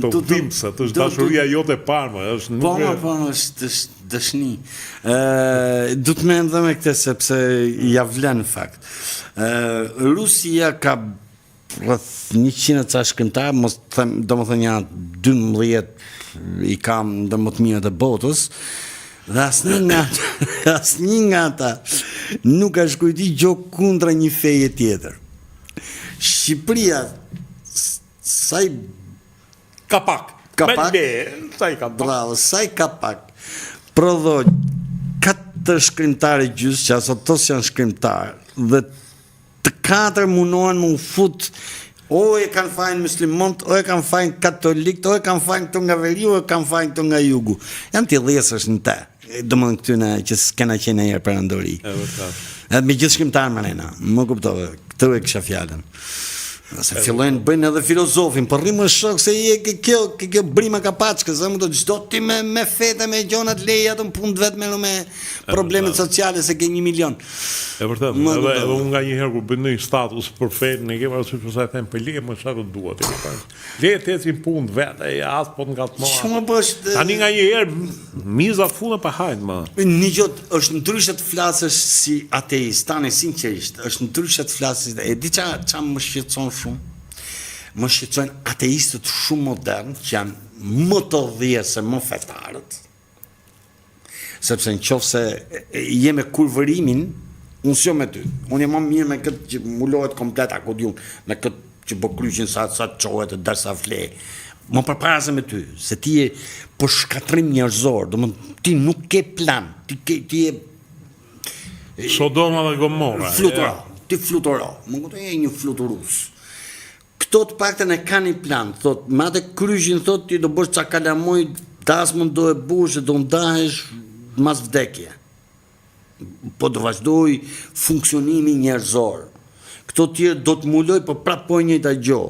Të dhimbse, të është dashuria jote e parme, është nuk e... Po, është dëshni. Du të mendoj me këtë sepse ja vlen në fakt. Rusia ka rreth 100 ca shkrimtar, domethënë janë 12 i kam ndër më të mirët e botës, dhe asnjë nga ata nuk ka shkruajti gjë kundra një feje tjetër. Shqipëria sa i Kapak. Sa i kapak. Bravo, sa i kapak. Prodhoj 4 shkrimtarë gjysë, që ato janë shkrimtarë, dhe të 4 munohen më u fut, o e kanë fajnë muslimont, o e kanë fajnë katolikët, o e kanë fajnë këtu nga veriu, o e kanë fajnë këtu nga jugu. Janë t'i dhesësh në te, domethënë këtyne që s'kena qenë herë perandori. Edhe me gjithë shkrimtarë manena, më kuptove, këtë e kisha fjalën. Se fillojnë bëjnë edhe filozofin, për rrimë shok se kjo brima ka paçkë, se më do çdo ti me fete, me gjonat leja të punë vetëm me problemet sociale se ke 1 milion. E vërtet, edhe unë nga një herë kur bëj një status për fetë, ne kemi parasysh sa e them për leje më çfarë duhet. Leje të ecin punë vetë, as po ngatmoa. Tani nga një herë miza funa pa hajt më. Një gjë është ndryshe të flasësh si ateist, tani sinqerisht, është ndryshe të flasësh, e di ç'a më shqetëson shumë. Më shqetësojnë ateistët shumë modern, që janë më të dhjerë se më fetarët, sepse në qofë se je me kurvërimin, unë s'jo me ty, unë jam më mirë me këtë që mullohet komplet akodion, me këtë që po kryqin sa qohet, dërsa fle, më përpara se me ty, se ti je për shkatrim njerëzor, do më ti nuk ke plan, ti je... Sodoma dhe Gomora. Ti fluturo, më këto je një fluturus. Këto të paktën e kanë një plan, thot, me atë kryqin, thot, ti do bësh ca kalamoj, dasmën do e bush, do ndahesh mas vdekje. Po do vazhdoj funksionimi njerëzor. Këto tjerë do të muloj, po prapë po njëjta gjë.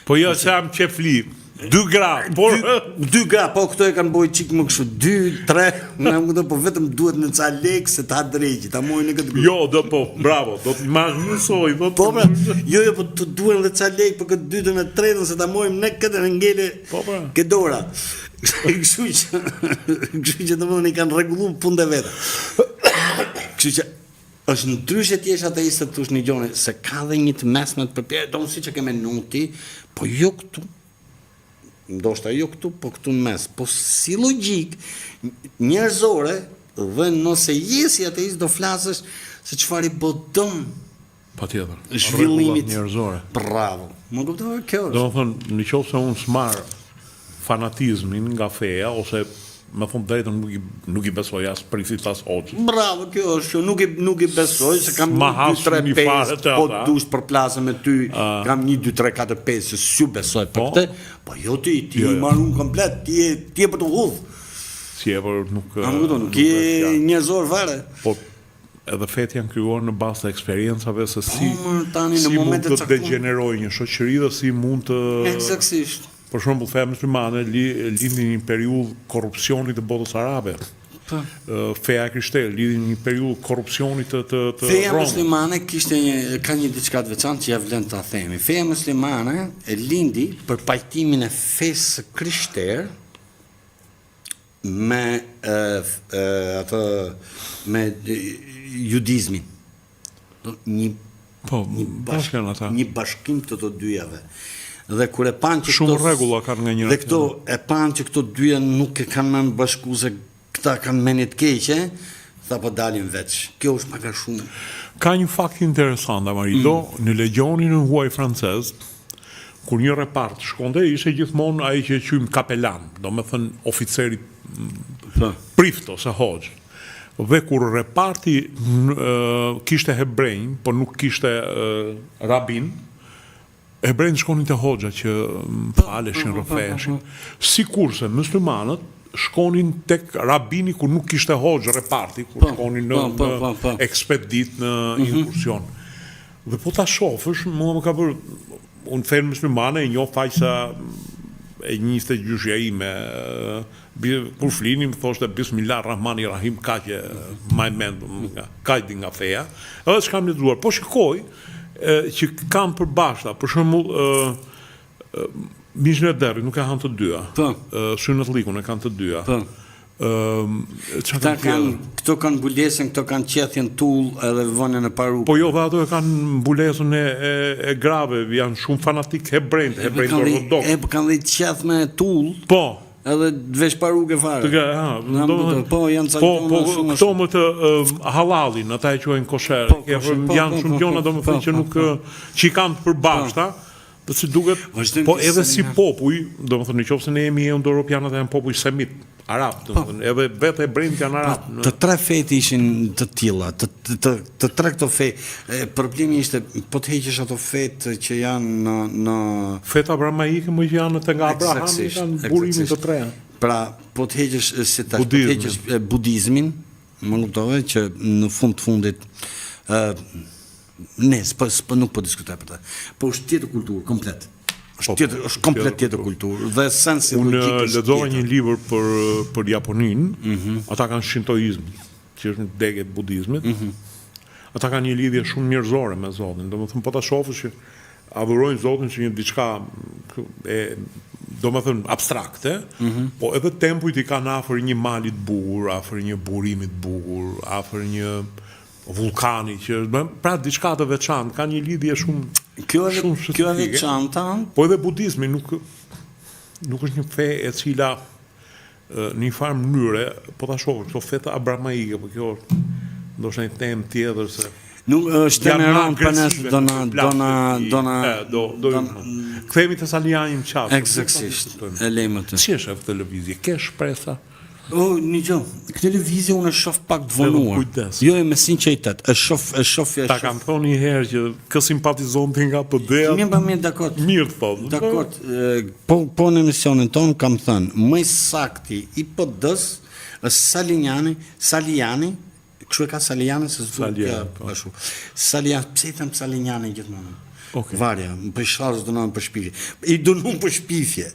Po jo se jam qefli, 2 gra, por... 2 gra, po këto e kanë bojë qikë më kështu, 2, 3, po vetëm duhet në ca lekë se ta drejqi, ta mojnë e këtë grupë. Jo, do po, bravo, do të marrë njësoj, do të... Po, jo, po të duhen dhe ca lekë për këtë 2 në 3, se ta mojnë ne këtë në ngele këdora. Kështu që të mëndën i kanë regullu punë dhe vetë. Kështu që është ndryshe t'jesh ateistët të një gjone, se ka dhe një të mesmet për pjerë, do nësi që keme nuti, po jo këtu. Ndoshta jo këtu, po këtu në mes. Po si logjik njerëzore, dhe nëse jesi ateist do flasësh se çfarë i bodon patjetër zhvillimit njerëzore. Bravo. Më kuptoj kjo. Do të thonë, nëse unë smar fanatizmin nga feja ose me thonë drejtën nuk i besoj as Prifit as Hoxhës. Bravo, kjo është, nuk i besoj se kam 1, 2, 3, 5, po dush për plasën me ty, kam 1, 2, 3, 4, 5, se s'ju besoj për këte, po jo ti i marun komplet, ti e për të hudhë. Si e për nuk... Nuk je njerëzor vare. Po, edhe fetë janë krijuar në bazë të eksperiencave se si mund të degenerojë një shoqëri dhe si mund të... Eksaktësisht. Për shembull, feja muslimane lindi një periudhë korrupsionit të botës arabe. Feja krishtere lindi një periudhë korrupsionit të Feja muslimane ka një diçka të veçantë që ja vlen ta themi. Feja muslimane e lindi për pajtimin e fesë krishtere me judizmin. Një bashkim të të dyjave. Dhe kur e panë që shumë rregulla kanë nga njëra. Dhe këto e panë që këto dyja nuk e kanë më bashku se këta kanë menit keqe, tha po dalin veç. Kjo është pak a shumë. Ka një fakt interesant, Marito, në legionin në huaj francez, kur një repart shkonte, ishte gjithmonë ai që quajmë kapelan, do me thënë oficeri prift ose hoxh. Dhe kur reparti kishte hebrejn, por nuk kishte rabin, hebrejnë shkonin të hoxha që faleshin, rrëfeshin, sikurse muslimanët shkonin tek rabini kur nuk kishte hoxha reparti, kur shkonin në ekspedit, në inkursion. Dhe po ta shofësh, mua më ka bërë, unë fenë muslimane e njoh faqsa e njiste gjyshja ime, kur flinim, thoshte Bismillah Rahmani Rahim, ka që majmendu, ka di nga feja, edhe s'kam lexuar, po shikoj, që kam përbashkëta, për shembull Mishin e Derrit nuk e kanë të dyja. Po. Synët Llikun e kanë të dyja. Po. Këto kanë mbulesën, këto kanë qethjen tull edhe vënën e parukë. Po jo, dhe ato e kanë mbulesën e grave, janë shumë fanatik hebrejt ortodoks. Kanë dhe qeth me tull. Po. Edhe vesh parukë fare. Po, janë caktuar shumë. Këto më të halalin, ata e quajnë kosher. Janë shumë gjona domethënë që nuk që i kanë të përbashkëta. Po si duket, po edhe si popull, domethënë nëse ne jemi europianët janë popull semit, arab, domethënë edhe vetë hebrejt janë arab. Të tre fetë ishin të tilla, të tre këto fe. Problemi ishte po të heqësh ato fetë që janë në feta abramaike më që janë të nga Abrahami, kanë burimin të treja. Pra, po të heqësh si tash, po të heqësh budizmin, më kuptove që në fund të fundit nuk po diskutoj për ta. Po është tjetër kulturë komplet. Është komplet tjetër kulturë dhe sensi logjik. Unë lexova një libër për Japoninë, ata kanë shintoizm, që është një degë e budizmit. Ata kanë një lidhje shumë njerëzore me Zotin. Domethënë po ta shohësh që adhurojnë Zotin si një diçka domethënë abstrakte, po edhe tempujt i kanë afër një mali të bukur, afër një burimi të bukur, afër një vulkani që pra diçka të veçantë, ka një lidhje shumë kjo e veçanta. Po edhe budizmi nuk është një fe e cila në një farë mënyre, po ta shohësh këto feta abramaike, po kjo ndoshta një temë tjetër se nuk është temeron për nësë kthehemi te Saliani në qafë. Eksaktësisht. E lejmë të. Si është televizje? Ke shpresa? Një gjë, këtë televizje unë e shoh pak të vonuar. Jo, me sinqeritet, e shoh. Ta kam thonë një herë që kë simpatizon ti nga PD-ja. Mirë, dakord. Mirë thonë. Dakord. Po në emisionin ton kam thënë, më i sakti i PD-s është Saliani, kështu e ka Saliani se ashtu. Saliani, pse i them Saliani gjithmonë? Varja, për shkallës dënon për shpifje. I dënon për shpifje.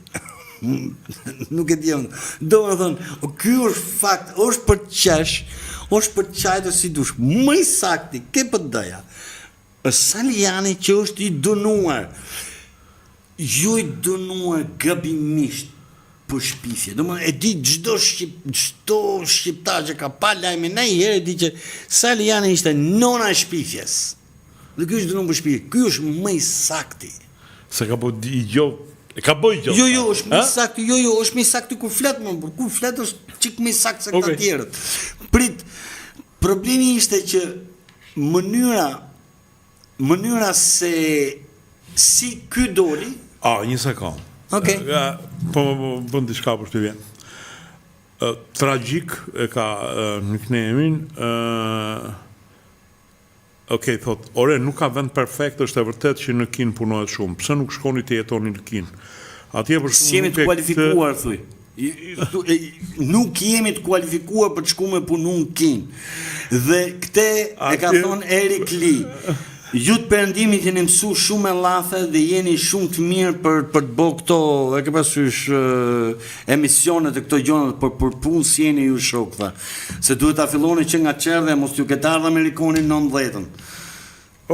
Nuk e di unë. Do të thonë, ky është fakt, është për qesh, është për çajtë si dush. Më i sakti, ke PD-ja. Saliani që është i dënuar. Jo i dënuar gabimisht për shpifje. Domethënë e di çdo shqiptar që ka pa lajme ndonjëherë di që Saliani ishte nona e shpifjes. Dhe ky është dënuar për shpifje. Ky është më i sakti. Se ka po i gjë. E ka bëj gjë. Jo, është më saktë, është më saktë kur flet më, kur flet është çik më saktë se këta tjerët. Prit, problemi ishte që mënyra se si ky doli. Një sekond. Okej. Po bën diçka për të vjen. Tragjik e ka nickname-in. Okej, thot, ore, nuk ka vend perfekt, është e vërtet që në Kinë punohet shumë. Pse nuk shkoni të jetoni në Kinë? Atje për shumë jemi të kualifikuar, thuj. Nuk jemi të kualifikuar për të shku me punu në Kinë. Dhe këte e ka thonë Erik Lee. Ju të perëndimit jeni mësu shumë e lathe dhe jeni shumë të mirë për të bëu këto, e ke pasysh emisionet e këto gjona për punë si jeni ju shokëve. Se duhet ta filloni që nga qerë dhe mos ju ketë ardhur Amerikonin 90-ën.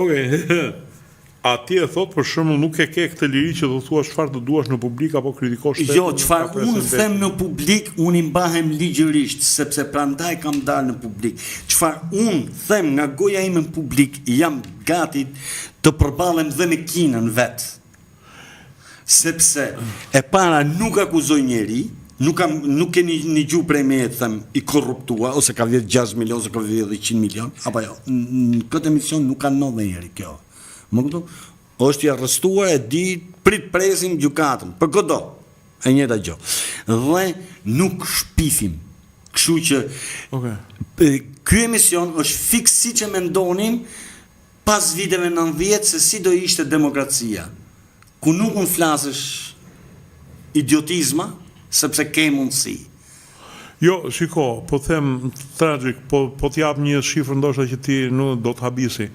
Okej. Atje thot për shembull nuk e ke këtë liri që do thua çfarë të duash në publik apo kritikon shtetin. Jo, çfarë unë them në publik, unë i mbahem ligjërisht, sepse prandaj kam dalë në publik. Çfarë unë them nga goja ime në publik, jam gati të përballem dhe me Kinën vet. Sepse e para nuk akuzoj njeri, nuk keni një gjuhë prej me të them i korruptua, ose ka vjedh 6 milion, ose ka vjedh 100 milion, apo jo. Në këtë emision nuk ka ndodhur njeri kjo. Më kupton? Është i arrestuar e di presim gjykatën për godo. E njëjta gjë. Dhe nuk shpifim. Kështu që ky emision është fiks siç e mendonin pas viteve 90 se si do ishte demokracia. Ku nuk mund flasësh idiotizma sepse ke mundësi. Jo, shiko, po them tragjik, po t'jap një shifër ndoshta që ti nuk do të habisi.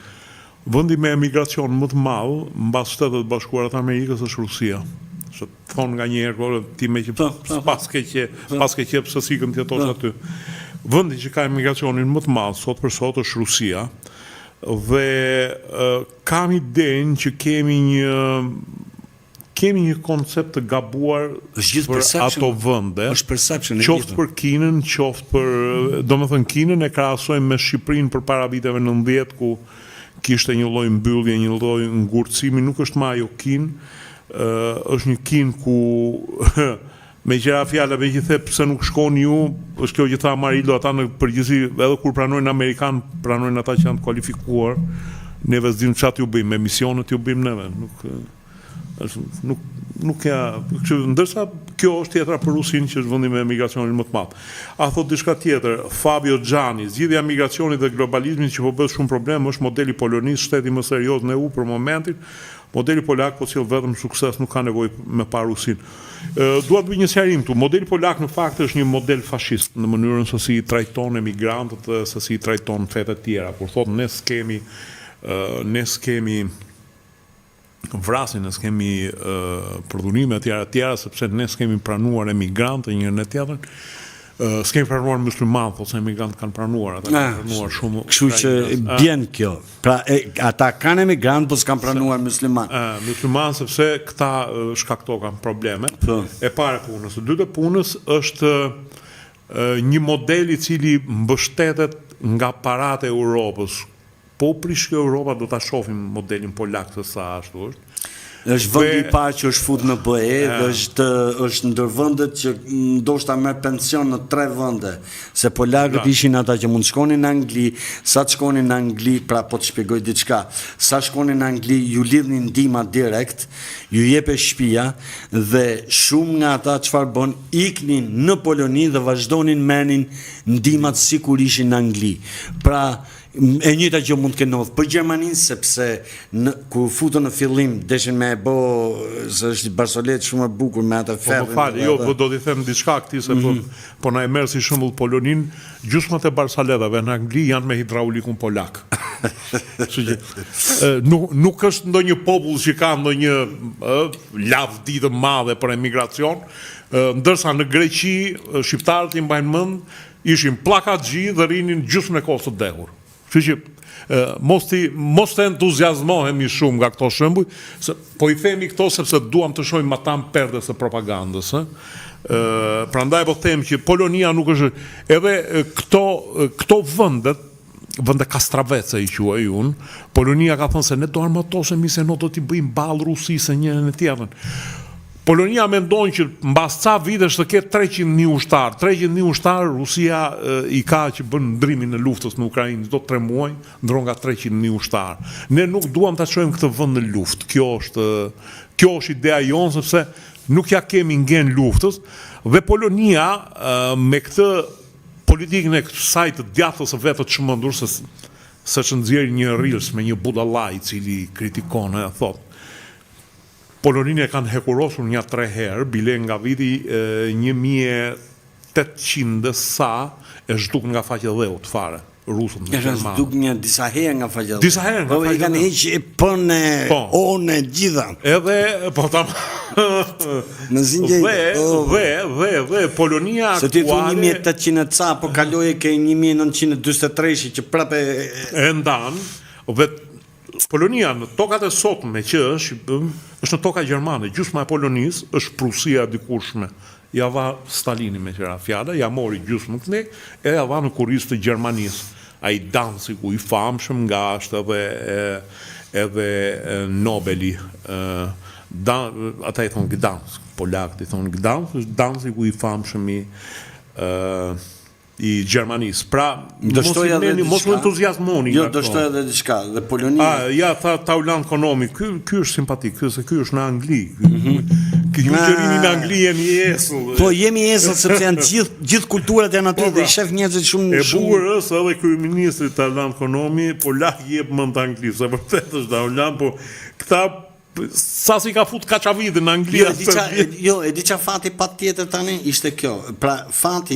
Vendi me emigracion më të madh mbas Shtetet Bashkuara të Amerikës është Rusia. Se thon nga një herë ti me që pas ke qep se sikën ti jetosh aty. Vendi që ka emigracionin më të madh sot për sot është Rusia. Dhe kam idenë që kemi një koncept të gabuar Është gjithë për perception. ato vende. Është perception e Qoftë gjithë. për Kinën, qoftë për, domethënë Kinën e krahasojmë me Shqipërinë përpara viteve 90 ku kishte një lloj mbyllje, një lloj ngurtësimi, nuk është më ajo Kinë, është një Kinë ku me gjëra fjalave që the pse nuk shkoni ju, është kjo që tha Marilo, ata në përgjithësi edhe kur pranojnë amerikan, pranojnë ata që janë të kualifikuar, neve s'dim çfarë ju bëjmë, emisionet ju bëjmë neve, nuk ja, ndërsa kjo është tjetra për Rusinë që është vendi me emigracionin më të madh. A thot diçka tjetër, Fabio Gianni, zgjidhja e emigracionit dhe globalizmit që po bëhet shumë problem është modeli polonis, shteti më serioz në EU për momentin. Modeli polak po sjell vetëm sukses, nuk ka nevojë me pa Rusinë. Dua të bëj një sqarim këtu. Modeli polak në fakt është një model fashist në mënyrën se si i trajton emigrantët, se si i trajton fetë të tjera. Kur thotë ne s'kemi vrasin, ne s'kemi përdhunime të tjera, sepse ne s'kemi pranuar emigrantë njërin e tjetrën. S'kemi pranuar musliman, po se emigrantë kanë pranuar, ata kanë pranuar shumë. Kështu që bjen kjo. Pra ata kanë emigrantë, po s'kan pranuar musliman. Musliman sepse këta shkakto kanë probleme. E para punës, e dytë punës është një model i cili mbështetet nga paratë e Europës. Po prishë Europa do ta shohim modelin polak se sa ashtu është. Është vend i parë që është fut në BE dhe është ndër vendet që ndoshta merr pension në 3 vende, se polakët ishin ata që mund shkonin në Angli, sa të shkonin në Angli, pra po të shpjegoj diçka, sa shkonin në Angli ju lidhnin ndihma direkt, ju jepe shtëpia dhe shumë nga ata çfarë bën, iknin në Poloni dhe vazhdonin merrnin ndihmat sikur ishin në Angli. Pra e njëjta që mund të kenë ndodhur për Gjermaninë, sepse kur futën në fillim deshin me e bë se është barsolet shumë e bukur me atë ferrin. Po fal, jo, do t'i them diçka këtij se po na e merr si shembull Polonin, gjysmat e barsaletave në Angli janë me hidraulikun polak. Nuk është ndonjë popull që ka ndonjë lavdi të madhe për emigracion, ndërsa në Greqi shqiptarët i mbajnë mend, ishin pllakaxhi dhe rinin gjysmën e kohës të dehur. Kështu që mos të entuziazmohemi shumë nga këto shembuj, po i themi këto sepse duam të shohim ata perdes së propagandës. Prandaj po them që Polonia nuk është, edhe këto vende kastravece i quaj unë, Polonia ka thënë se ne do armatosemi, se ne do t'i bëjmë ballë Rusisë njërin e tjetrën. Polonia mendon që mbas ca vitesh të ketë 300.000 ushtar. 300.000 ushtar Rusia i ka që bën ndrimin e luftës në Ukrainë, çdo 3 muaj ndron nga 300.000 ushtar. Ne nuk duam ta çojmë këtë vend në luftë. Kjo është ideja jonë, sepse nuk ja kemi ngjen luftës dhe Polonia me këtë politikën e kësaj të djathtës së vetë të çmendur se nxjerr një rils me një budallaj i cili kritikon, thotë Poloninë e kanë hekurosur një 3 herë, bile nga viti 1800 sa e zhduk nga faqe dheut fare, rusët në Gjermanë. E zhduk një disa herë nga faqe dheut. Disa herë nga faqe dheut. I kanë heqë pënë, onë, gjitha. Edhe, po tam... Në zingjej. Dhe Polonia aktuale... Se ti thu 1800 ca, po kaloje ke 1943 që prape... E ndanë, dhe Polonia në tokat e sotme që është në toka gjermane, gjysma e Polonisë është Prusia dikushme. Ja dha Stalini me qëra fjala, ja mori gjysmën këne, e ja dha në kurrizë të Gjermanisë. Ai Danzigu i famshëm nga është edhe Nobeli. Ata i thonë Gdansk, polakët i thonë Gdansk, është Danzigu i famshëm i Gjermanisë. Pra, mos u entuziazmoni. Jo, do shtoj edhe diçka, dhe Polonia... Ja, ta Ulan Konomi, ky është simpatik, se ky është në Angli. Ju që rini në Angli jemi esull. Po, jemi esull, sepse janë gjithë kulturat janë aty dhe i shef njerëzit shumë... E bukur është edhe kryeministri ta Ulan Konomi, polak jep mend Angli, se vërtet është ta Ulan, po këta sa si ka fut kaçavidin në Angli. Jo, e di qa fati pat tjetër tani, ishte kjo. Pra, fati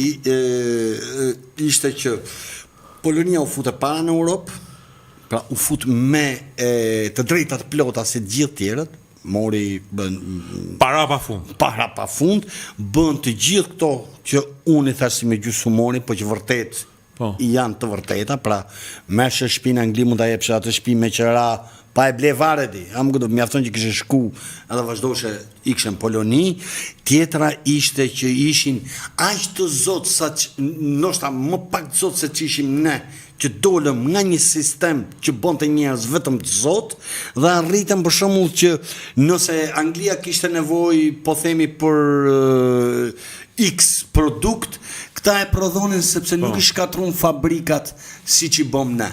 ishte që Polonia u fut e para në Europë, pra u fut me të drejtat plota se gjithë tjerët, mori para pa fund, bën të gjithë këto që unë i thash si me gjysmëri, po që vërtet janë të vërteta, pra mersh shtëpi në Angli mund ta jepsh atë shtëpi me qira Pa e ble varet di, mjafton që kishe shku edhe vazhdoshe ikshë në Poloni, tjetra ishte që ishin aq të zotë sa që, ndoshta më pak të zotë se që ishim ne, që dolëm nga një sistem që bonte njerëz vetëm të zotë, dhe arritëm për shembull që nëse Anglia kishte nevojë, po themi për X produkt, këta e prodhonin sepse nuk i shkatrun fabrikat siç i bëm ne.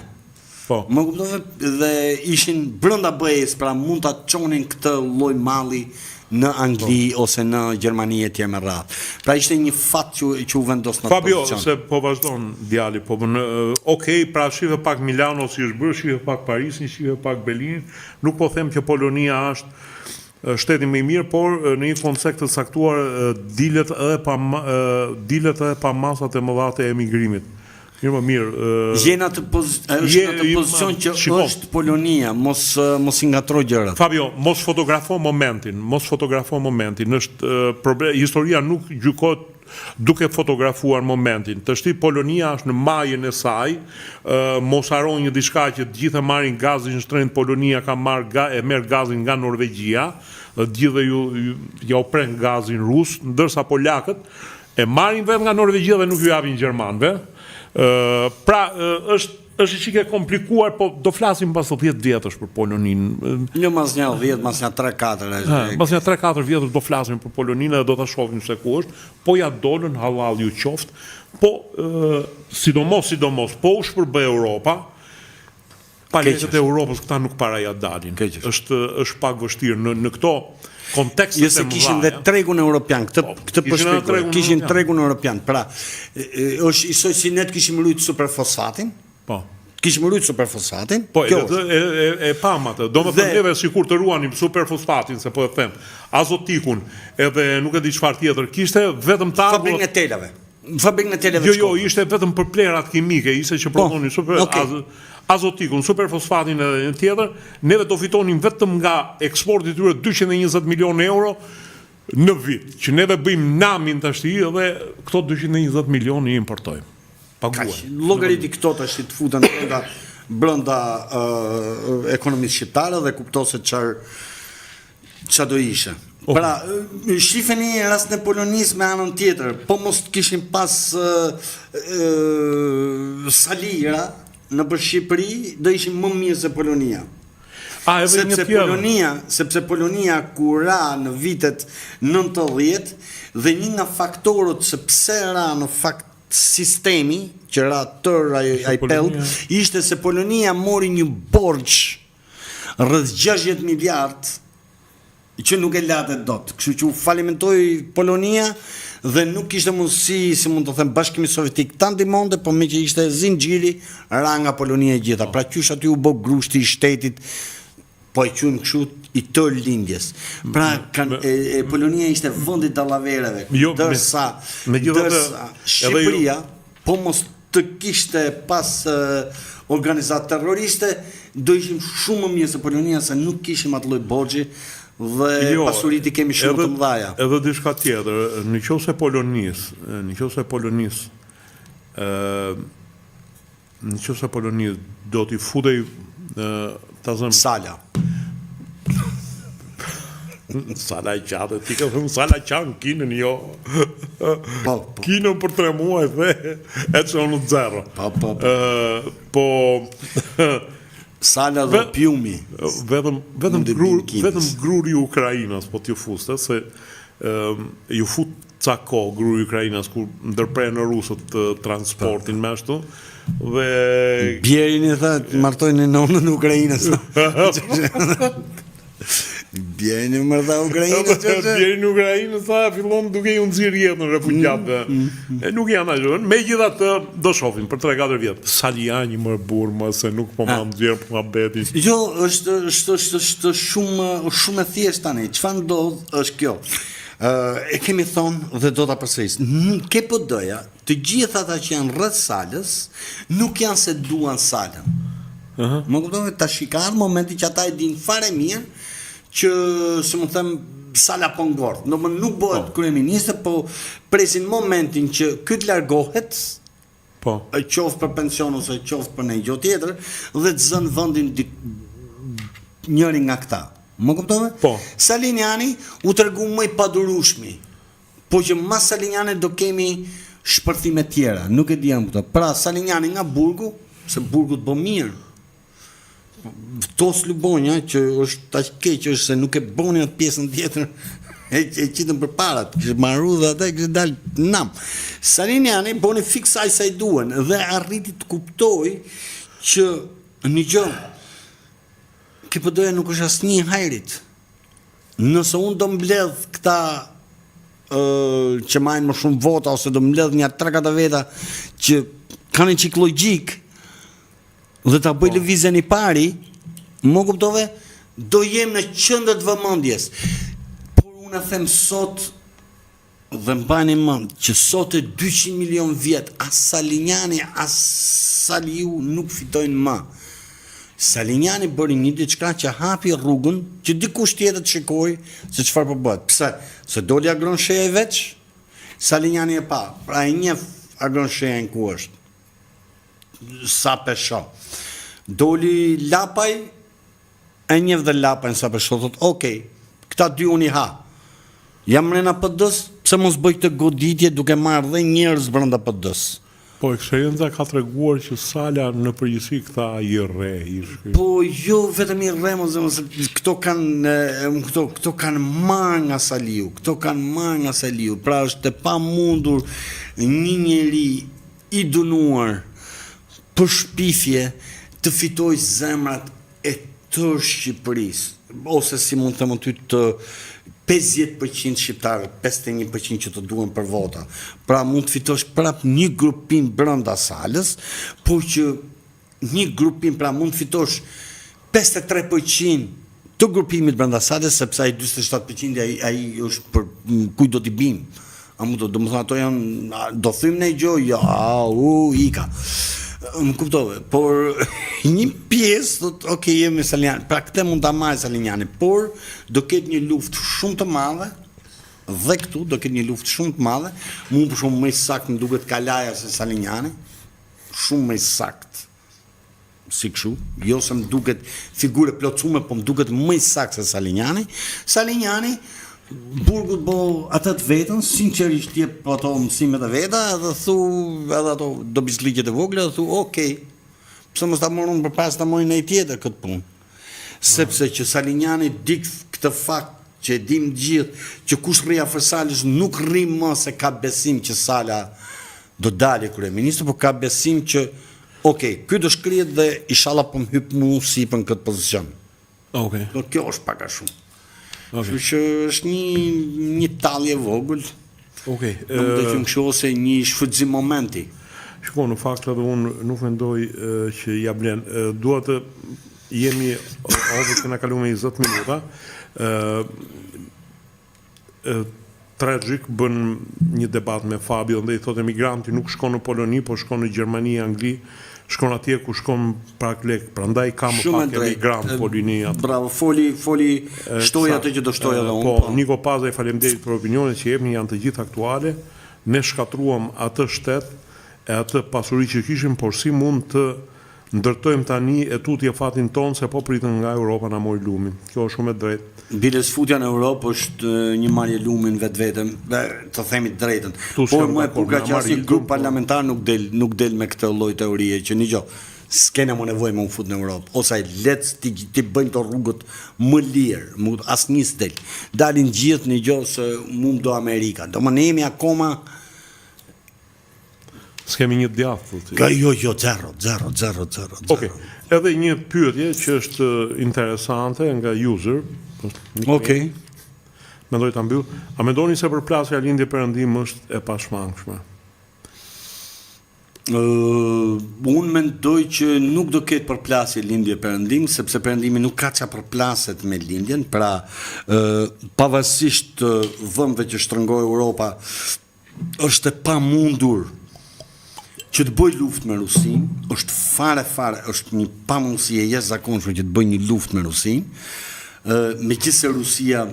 Më kuptove, dhe ishin brenda BE-s, pra mund ta çonin këtë lloj malli në Angli ose në Gjermani etj me radhë. Pra ishte një fat që u vendos në Fabio, pozicion. se po vazhdon djali, okej, pra shive pak Milano si është bërë, shive pak Parisin, shive pak Berlinin, nuk po them që Polonia është shteti më i mirë, por në një kontekst të caktuar dilet edhe pa masat e mëdha të emigrimit. Mirë më mirë. Jena të pozicion që është Polonia, mos i ngatroj gjërat. Fabio, mos fotografo momentin. Është problem, historia nuk gjykot duke fotografuar momentin. Të shti Polonia është në majën e saj, mos haron një diçka që të gjithë marrin gazin shtrenjtë, Polonia merr gazin nga Norvegjia, dhe gjithë ja u pren gazin rus, ndërsa polakët e marrin vetë nga Norvegjia dhe nuk ju japin gjermanëve. Pra, është çike komplikuar, po do flasim pas 10 vjetësh për Poloninë. Jo mas një 10, mas një 3-4. Mas një 3-4 vjetësh do flasim për Poloninë dhe do ta shohim se ku është, po ja dolën halal ju qoftë, po sidomos, po u shpërbë Europa, paletet e Europës këta nuk para ja dalin. Është pak vështirë në këto kontekstet e mëdha. Se kishin dhe tregun europian, këtë përshpjegoj, kishin tregun europian. Pra, është isoj si ne të kishim lujt superfosfatin. Po. Kishim lujt superfosfatin. Po, e pam atë. Do më thënë sikur të ruanim superfosfatin, se po e them, azotikun, edhe nuk e di çfarë tjetër kishte, vetëm ta fabrikën e telave. Fabrikën e telave. Jo, ishte vetëm për plerat kimike, ishte që prodhonin azotikun, superfosfatin edhe një tjetër, neve do fitonim vetëm nga eksporti tyre 220 milion euro në vit, që neve bëjmë namin të ashti dhe këto 220 milion i importojmë. Paguajmë. Llogariti këto të ashti të futen brenda ekonomisë shqiptare dhe kupto se ç'a do ishe. Pra, shifeni rastin e Polonisë me anën tjetër, po mos kishin pas salira në për Shqipëri, do ishim më mirë se Polonia. Sepse Polonia ku ra në vitet 90 dhe një nga faktorët se pse ra në fakt sistemi që ra tër ai pell, ishte se Polonia mori një borxh rreth 60 miliard që nuk e latet dot. Kështu që u falimentoi Polonia dhe nuk kishte mundësi, si mund të them, Bashkimi Sovjetik ta ndihmonte, por me që ishte zinxhiri ra nga Polonia e gjitha. Pra qysh aty u bë grushti i shtetit, po e quajmë kështu, i tër lindjes. Pra Polonia ishte vendi i dallavereve, ndërsa Shqipëria, po mos të kishte pas organizat terroriste, do ishim shumë më mirë se Polonia, se nuk kishim atë lloj borxhi dhe pasurit i kemi shumë të mëdhaja. Edhe diçka tjetër, në qoftë se Polonisë do t'i futej Sala. Sala i qatë, ti ka thëmë sala qanë kinën, jo. Kinën për 3 muaj dhe e që në 0. Po... Sala dhe pjumi. Vetëm gruri Ukrajinas, po t'ju fuste, se ju fut ca ko gruri Ukrajinas, kur ndërprej në rusët transportin me ashtu, dhe... Bjerin i tha, martojnë në nonën Ukrajinas. Bjerin i mërda Ukrajinës. Bjerin Ukrajinës, fillon duke ju nëzirë jetë në refugjatëve. Nuk janë ajën. Me gjitha të do shofim për 3-4 vjetë. Saljani më burë, se nuk po ma nëzirë për ma betin. Jo, është shumë e thjesht tani. Çfarë ndodh është kjo? E kemi thonë dhe do ta përsëris. Ke PD-ja, të gjithë ata që janë rreth salës, nuk janë se duan salën. Më kuptove, tash ka ardhur momenti që ata e dinë fare mirë që, si më them, sala po ngort. Nuk bëhet kryeminist, po presin momentin që ky të largohet, qoftë për pension ose qoftë për një gjë tjetër, dhe të zënë vendin njëri nga këta. Më kuptove? Po. Saliniani u tregu më i padurueshmi. Po që mas Saliniani do kemi shpërthime tjera, nuk e di jam këto. Pra Saliniani nga Burgu, se Burgu të bë mirë. Tos Lubonja që është aq keq është se nuk e boni atë pjesën tjetër. E qitën për parat, kështë marru dhe atë, kështë dalë nam. Saliniani boni fiksaj sa i duen dhe arriti të kuptoj që një gjë, KPD-ja nuk është asnjë hajrit. Nëse unë do mbledh këta që majnë më shumë vota, ose do mbledh një 3-4 veta që kanë ciklo logjik dhe ta bëj lëvizjen i pari, më kuptove, do jem në qendër të vëmendjes. Unë them sot dhe mbani mend që sot e 200 milion vjet as Saliniani as Saliu nuk fitojnë më. Saliniani bëri një diçka që hapi rrugën që dikush tjetër të shikoj se çfarë po bëhet. Pse? Se doli Agron Sheja i veç, Saliniani e pa. Pra e njeh Agron Sheja ku është. Sa pesho. Doli Lapaj, e njeh dhe Lapajn sa pesho, thot, "Okej, këta dy unë i ha. Jam rena PD-s, pse mos bëj këtë goditje duke marrë dhe njerëz brenda PD-s." Po eksperienca ka treguar që Sala në përgjithësi këta i rre, Po jo vetëm i rre, se këto kanë marrë nga Saliu, pra është e pamundur një njeri i dënuar për shpifje të fitoj zemrat e tërë Shqipërisë, ose si mund të më ty të 50% shqiptarë, 51% që të duhen për vota. Pra mund të fitosh prap një grupim brenda Salës, por që një grupim, pra mund të fitosh 53% të grupimit brenda Salës, sepse ai 47% ai është për kujt do t'i bim. Do të thonë ato janë, do thym ne gjë, ika. Më kuptove, por një pjesë thot, ok, jemi Saliniani, pra këtë mund ta marrë Saliniani, por do ketë një luftë shumë të madhe, dhe këtu do ketë një luftë shumë të madhe, mund për shumë më i sakt më duket Kalaja se Saliniani, shumë më i sakt, si kështu, jo se më duket figure plotësume, po më duket më i sakt se Saliniani. Saliniani Burgut bo atë të vetën, sinqerisht jep po ato mësimet e veta, dhe thu edhe ato do bizlikjet e vogla, dhe thu okej, pse mos ta morën për pas ta mojnë ai tjetër këtë punë. Sepse që Saliniani dik këtë fakt që e dim gjithë që kush rri afër Salës nuk rri më se ka besim që Sala do dalë kryeminist, por ka besim që okej, ky do shkrihet dhe inshallah po më hyp mua sipër në këtë pozicion. Okej. Do kjo është pak a shumë. Kështu që është një tallje vogël. Okej. Nuk do të them kështu ose një shfrytëzim momenti. Shiko, në fakt edhe unë nuk mendoj që ja blen. Dua të jemi ose që na kaluam 20 minuta. Tragic bën një debat me Fabio dhe i thotë emigranti nuk shkon në Poloni, po shkon në Gjermani, Angli, shkon atje ku shkon pak lek, prandaj ka më pak emigrant Poloni. Bravo, foli shtoj atë që do shtoj edhe unë. Po, Niko Pazaj, faleminderit për opinionin që jepni, janë të gjitha aktuale. Ne shkatruam atë shtet e atë pasuri që kishim, por si mund të ndërtojmë tani e tutje fatin tonë se po pritën nga Europa na mori lumin. Kjo është shumë e drejtë. Biles futja në Europë është një marrje lumin vetëm, të themi të drejtën. Por më e bukur që asnjë grup parlamentar nuk del me këtë lloj teorie që një gjë. S'kena më nevojë më fut në Europë, ose ai let ti bëjnë të rrugët më lirë, asnjë s'del. Dalin gjithë një gjë se mund do Amerika. Do më ne jemi akoma s'kemi një djathtë. Jo, zero. Okej. Edhe një pyetje që është interesante nga user. Okej. Mendoj ta mbyll. A mendoni se përplasja lindje perëndim është e pashmangshme? Unë mendoj që nuk do ketë përplasje lindje perëndim, sepse perëndimi nuk ka ça përplaset me lindjen, pra pavarësisht vëndve që shtrëngoi Europa, është e pamundur që të bëj luftë me Rusin, është fare, është një pamundësi e jashtëzakonshme që të bëj një luftë me Rusin, megjithëse Rusia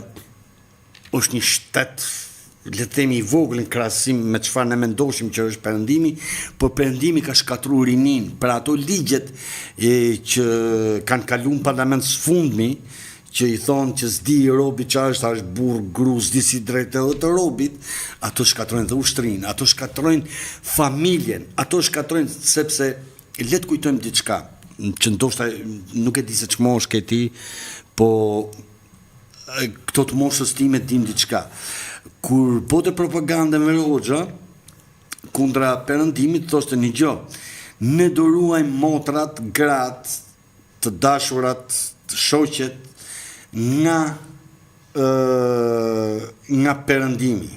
është një shtet le të themi i vogël në krahasim me çfarë ne mendoshim që është perëndimi, por perëndimi ka shkatruar rinin për ato ligjet që kanë kaluar në parlament sfundmi, që i thonë që s'di i robi që është burr, gru, s'di si drejtë edhe të robit, ato shkatrojnë dhe ushtrinë, ato shkatrojnë familjen, ato shkatrojnë sepse le të kujtojmë diçka, që ndoshta nuk e di se ç'mosh ke ti, po këto të moshës time dim diçka. Kur bote propaganda me Hoxha kundra perëndimit thoshte një gjë, ne do ruajmë motrat, gratë, të dashurat, të shoqet nga perëndimi.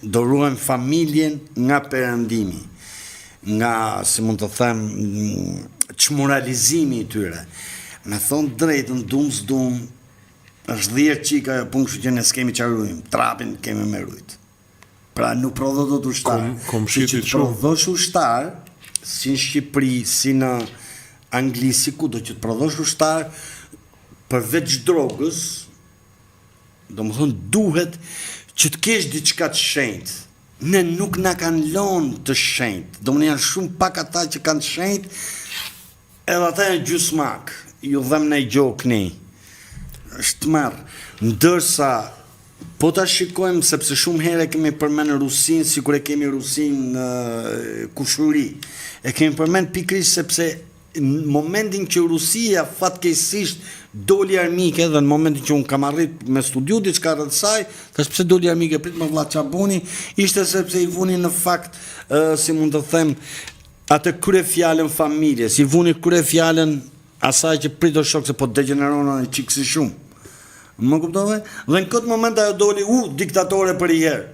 Do ruajmë familjen nga perëndimi, nga, si mund të them, çmoralizimi i tyre. Me thonë drejtën, dum s'dum, është 10 qika, punë kështu që ne s'kemi që rujmë, trapin kemi me rujtë. Pra nuk prodho do të ushtarë. Si që të prodhosh ushtarë, si në Shqipëri, si në Anglisi, ku do që të prodhosh ushtarë, përveç drogës, do më thonë duhet që të kesh diçka të shenjtë. Ne nuk na kanë lënë të shenjtë, do më janë shumë pak ata që kanë të shenjtë, edhe ata janë gjysmak, ju dhem në i gjokni. Është marrë, ndërsa po ta shikojmë, sepse shumë herë kemi përmenë Rusinë, sikur e kemi Rusinë në kushuri, e kemi përmenë pikrisht sepse në momentin që Rusia fatkeqësisht doli armike, dhe në momentin që unë kam arrit me studiu diçka rreth saj, thash pse doli armike, prit më vlla çabuni, ishte sepse i vuni në fakt, si mund të them, atë kryefjalën familjes, i vuni kryefjalën asaj që prit o shok se po degeneron një çik si shumë. Më kuptove? Dhe në këtë moment ajo doli diktatore për i herë.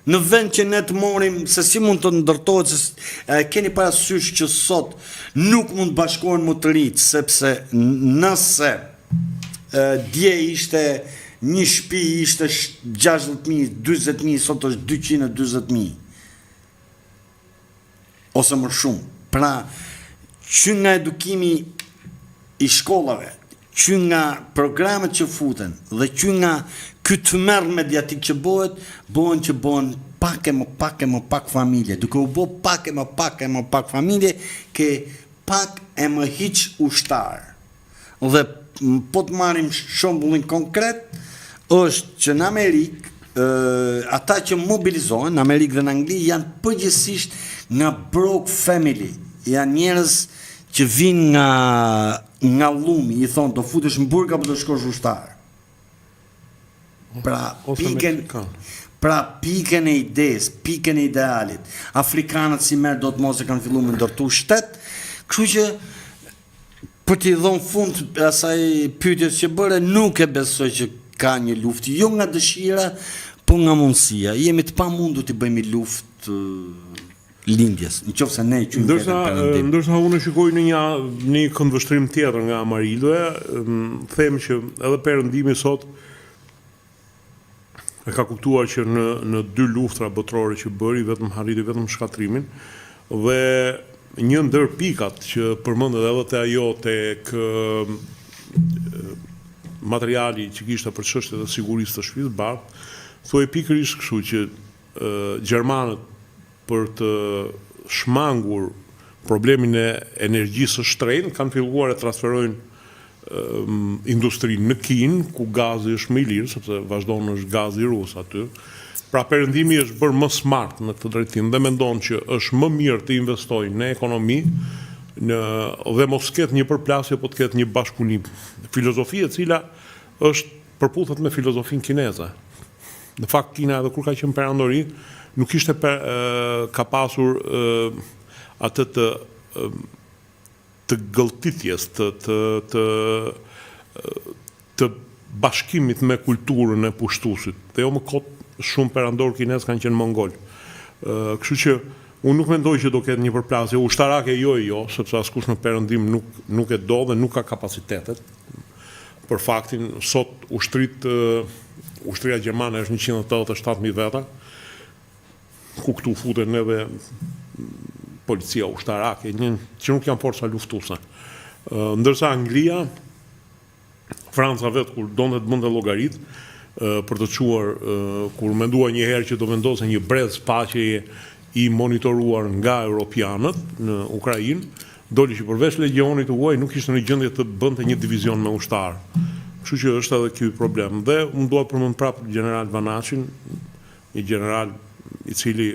Në vend që ne të morim se si mund të ndërtohet, se keni parasysh që sot nuk mund bashkohen më të rritë, sepse nëse dje ishte një shtëpi ishte 60.000, 40.000, sot është 240.000. Ose më shumë. Pra, që nga edukimi i shkollave, që nga programet që futen, dhe që nga këtë merë mediatik që bëhen që bëhen pak e më pak familje. Duke u bo pak e më pak familje, ke pak e më hiq ushtarë. Dhe po të marim shembullin konkret, është që në Amerikë, ata që mobilizohen, në Amerikë dhe në Angli, janë përgjithsisht nga broke family, janë njerëz që vinë nga lumi, i thonë, do futesh në burg apo do shkosh ushtar. Pra pikën e ides, pikën e idealit. Afrikanët si merë do të mos e kanë fillu me ndërtu shtet, kështu që për t'i dhonë fund asaj pyetjes që bëre, nuk e besoj që ka një luftë, jo nga dëshira, po nga mundësia. Jemi të pamundur t'i bëjmë luftë lindjes, në qoftë se ne ndërsa unë shikoj në një këndvështrim tjetër nga Amarildoja, them që edhe perëndimi sot e ka kuptuar që në 2 luftra botërore që bëri arriti vetëm shkatrimin, dhe një ndër pikat që përmendet edhe te ajo tek materiali që kishte për çështjet e sigurisë të shtëpisë bardh, thuaj pikërisht kështu që gjermanët për të shmangur problemin e energjisë së shtrenjtë, kanë filluar e transferojnë industrinë në Kinë, ku gazi është më i lirë, sepse vazhdon është gazi rus aty. Pra perëndimi është bërë më smart në këtë drejtim dhe mendon që është më mirë të investojë në ekonomi, dhe mos ketë një përplasje, po të ketë një bashkëpunim. Filozofi e cila është përputhet me filozofinë kineze. Në fakt Kina edhe kur ka qenë perandori, nuk ishte ka pasur atë të gëlltitjes, të bashkimit me kulturën e pushtuesit. Dhe jo më kot shumë perandor kinez kanë qenë mongol. Kështu që unë nuk mendoj që do ketë një përplasje ushtarake, jo, sepse askush në perëndim nuk e do dhe nuk ka kapacitetet. Për faktin, sot ushtria gjermane është 187.000 veta, ku këtu futen edhe policia ushtarake, që nuk janë forca luftuese. Ndërsa Anglia, Franca vetë, kur donte të bënte llogarit, për të çuar kur mendua një herë që do vendose një brez paqeje i monitoruar nga europianët në Ukrainë, doli që përveç legionit të huaj nuk ishte në gjendje të bënte një divizion me ushtar. Kështu që është edhe ky problem. Dhe unë dua të përmend prapë general Vanacin, një general i cili